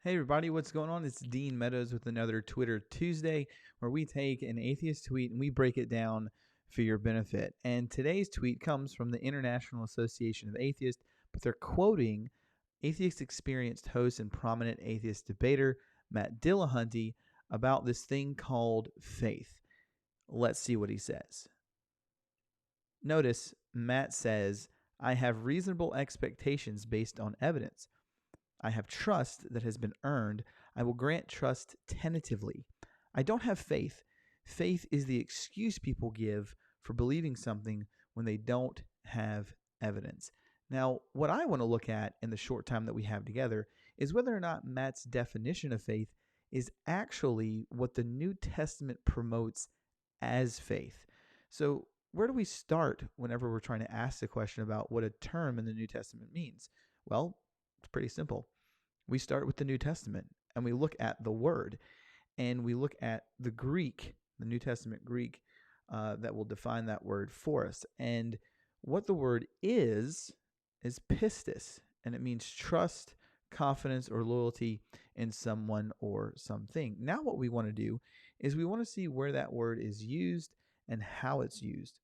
Hey everybody, what's going on? It's Dean Meadows with another Twitter Tuesday where we take an atheist tweet and we break it down for your benefit. And today's tweet comes from the International Association of Atheists, but they're quoting atheist experienced host and prominent atheist debater Matt Dillahunty about this thing called faith. Let's see what he says. Notice Matt says, I have reasonable expectations based on evidence. I have trust that has been earned. I will grant trust tentatively. I don't have faith. Faith is the excuse people give for believing something when they don't have evidence. Now, what I want to look at in the short time that we have together is whether or not Matt's definition of faith is actually what the New Testament promotes as faith. So, where do we start whenever we're trying to ask the question about what a term in the New Testament means? Well, it's pretty simple. We start with the New Testament and we look at the word and we look at the Greek, the New Testament Greek that will define that word for us. And what the word is pistis, and it means trust, confidence, or loyalty in someone or something. Now what we want to do is we want to see where that word is used and how it's used.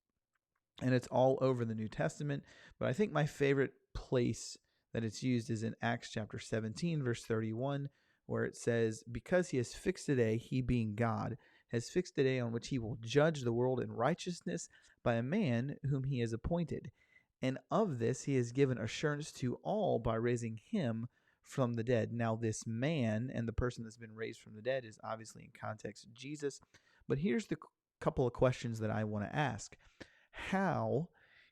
And it's all over the New Testament, but I think my favorite place that it's used is in Acts chapter 17, verse 31, where it says, because he has fixed a day, he being God, has fixed a day on which he will judge the world in righteousness by a man whom he has appointed. And of this he has given assurance to all by raising him from the dead. Now this man and the person that's been raised from the dead is obviously in context Jesus. But here's the couple of questions that I want to ask. How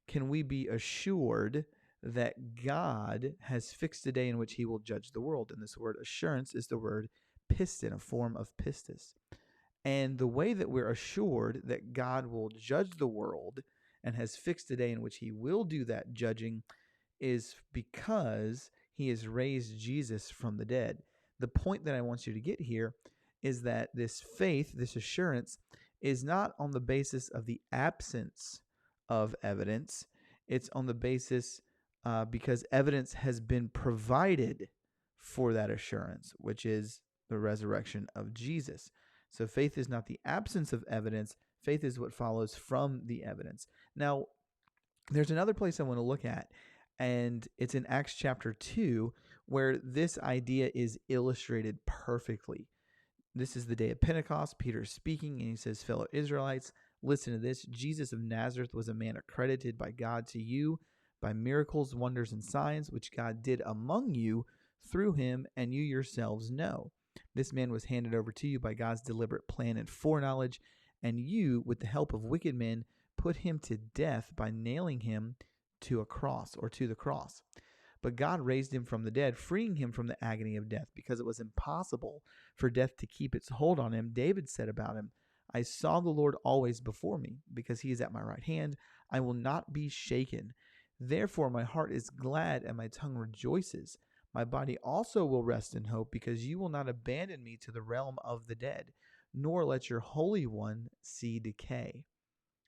can we be assured that God has fixed a day in which he will judge the world? And this word assurance is the word piston, a form of pistis. And the way that we're assured that God will judge the world and has fixed a day in which he will do that judging is because he has raised Jesus from the dead. The point that I want you to get here is that this faith, this assurance, is not on the basis of the absence of evidence. It's on the basis because evidence has been provided for that assurance, which is the resurrection of Jesus. So faith is not the absence of evidence. Faith is what follows from the evidence. Now, there's another place I want to look at, and it's in Acts chapter 2, where this idea is illustrated perfectly. This is the day of Pentecost. Peter is speaking, and he says, fellow Israelites, listen to this. Jesus of Nazareth was a man accredited by God to you by miracles, wonders, and signs, which God did among you through him, and you yourselves know. This man was handed over to you by God's deliberate plan and foreknowledge, and you, with the help of wicked men, put him to death by nailing him to a cross, or to the cross. But God raised him from the dead, freeing him from the agony of death, because it was impossible for death to keep its hold on him. David said about him, I saw the Lord always before me, because he is at my right hand. I will not be shaken. Therefore my heart is glad and my tongue rejoices. My body also will rest in hope, because you will not abandon me to the realm of the dead, nor let your Holy One see decay.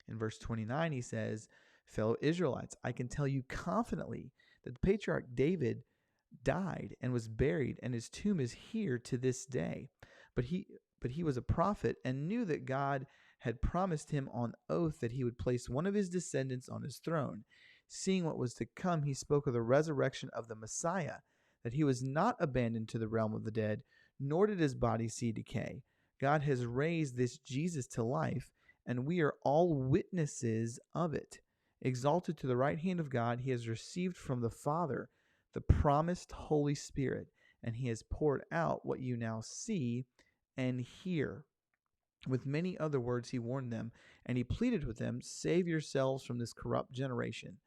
In verse 29 he says, fellow Israelites, I can tell you confidently that the patriarch David died and was buried, and his tomb is here to this day. But he was a prophet and knew that God had promised him on oath that he would place one of his descendants on his throne. Seeing what was to come, he spoke of the resurrection of the Messiah, that he was not abandoned to the realm of the dead, nor did his body see decay. God has raised this Jesus to life, and we are all witnesses of it. Exalted to the right hand of God, he has received from the Father the promised Holy Spirit, and he has poured out what you now see and hear. With many other words he warned them, and he pleaded with them, save yourselves from this corrupt generation.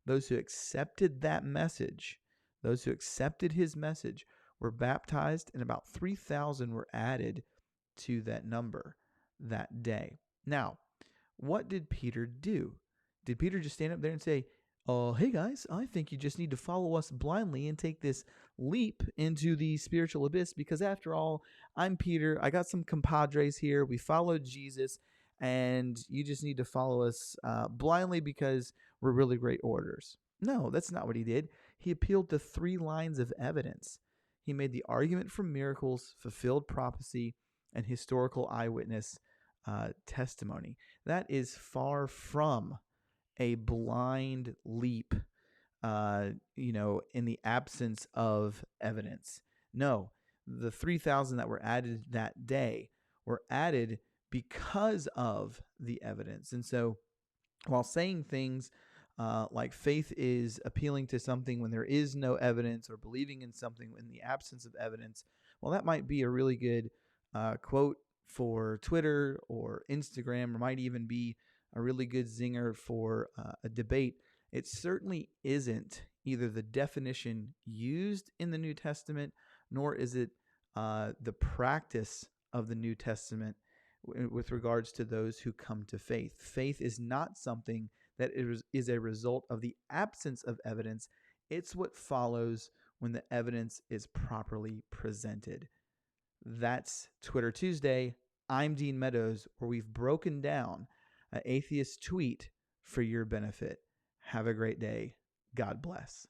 Those who accepted that message, those who accepted his message, were baptized, and about 3,000 were added to that number that day. Now, what did Peter do? Did Peter just stand up there and say, hey guys, I think you just need to follow us blindly and take this leap into the spiritual abyss, because after all, I'm Peter. I got some compadres here. We followed Jesus, and you just need to follow us blindly because we're really great orators. No, that's not what he did. He appealed to 3 lines of evidence. He made the argument from miracles, fulfilled prophecy, and historical eyewitness testimony. That is far from a blind leap, in the absence of evidence. No, the 3,000 that were added that day were added because of the evidence. And so, while saying things like faith is appealing to something when there is no evidence, or believing in something in the absence of evidence, well, that might be a really good quote for Twitter or Instagram, or might even be a really good zinger for a debate. It certainly isn't either the definition used in the New Testament, nor is it the practice of the New Testament with regards to those who come to faith. Faith is not something that is a result of the absence of evidence. It's what follows when the evidence is properly presented. That's Twitter Tuesday. I'm Dean Meadows, where we've broken down an atheist tweet for your benefit. Have a great day. God bless.